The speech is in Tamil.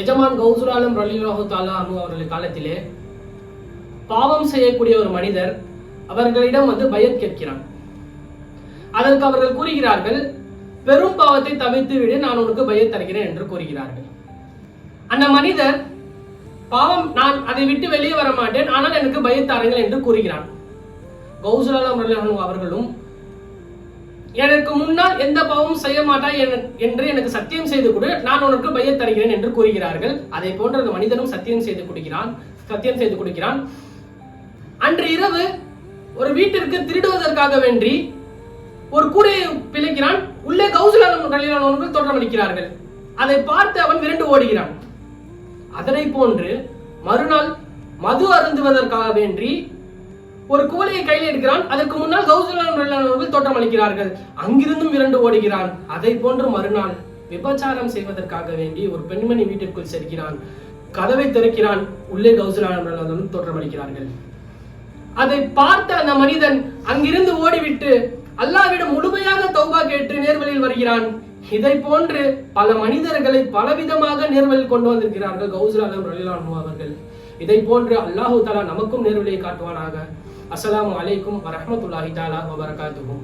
எஜமான் கௌசுல் ஆலம் ரலியல்லாஹு தஆலா அன்ஹு அவர்கள் காலத்திலே பாவம் செய்யக்கூடிய ஒரு மனிதர் அவர்களிடம் பையத் கேட்கிறான். அதற்கு அவர்கள் கூறுகிறார்கள், பெரும் பாவத்தை தவிர்த்து விடு, நான் உனக்கு பையத் தருகிறேன் என்று கூறுகிறார்கள். அந்த மனிதர், பாவம் நான் அதை விட்டு வெளியே வர மாட்டேன், ஆனால் எனக்கு பையத் தாருங்கள் என்று கூறுகிறான். கௌசுல் ஆலம் ரலியல்லாஹு அன்ஹு அவர்களும், எனக்கு முன்னால் எந்த பாவமும் செய்ய மாட்டாய் என்று எனக்கு சத்தியம் செய்து கொடு, நான் உனக்கு பையத் தருகிறேன் என்று கூறுகிறார்கள். அதை போன்ற அந்த மனிதனும் சத்தியம் செய்து கொடுக்கிறான். அன்று இரவு ஒரு வீட்டிற்கு திருடுவதற்காக வேண்டி ஒரு கூடையை பிழைக்கிறான். உள்ளே கௌசுல் ஆலம் ரலியல்லாஹு அன்ஹு தோற்றமளிக்கிறார்கள். அதை பார்த்து அவன் விரண்டு ஓடுகிறான். அதனை போன்று மறுநாள் மது அருந்துவதற்காக வேண்டி ஒரு கூலையை கையில் எடுக்கிறான். அதற்கு முன்னால் கௌசுல் ஆலம் ரலியல்லாஹு அன்ஹு தோற்றம் அளிக்கிறார்கள். அங்கிருந்தும் விரண்டு ஓடுகிறான். அதை போன்று மறுநாள் விபச்சாரம் செய்வதற்காக வேண்டி ஒரு பெண்மணி வீட்டிற்குள் செல்கிறான். கதவை திறக்கிறான். உள்ளே கௌசுல் ஆலம் ரலியல்லாஹு அன்ஹு தோற்றம் அளிக்கிறார்கள். அதை பார்த்த அந்த மனிதன் அங்கிருந்து ஓடிவிட்டு அல்லாஹ்விடம் முழுமையாக தௌபா கேட்டு நேர்வழியில் வருகிறான். இதை போன்று பல மனிதர்களை பலவிதமாக நேர்வழியில் கொண்டு வந்திருக்கிறார்கள் கௌசுல் ஆலம் ரலியல்லாஹு அன்ஹு அவர்கள். இதை போன்று அல்லாஹு தஆலா நமக்கும் நேர்வழியை காட்டுவானாக. அஸ்ஸலாமு அலைக்கும் வரஹ்மத்துல்லாஹி தஆலா வபரகாத்துஹு.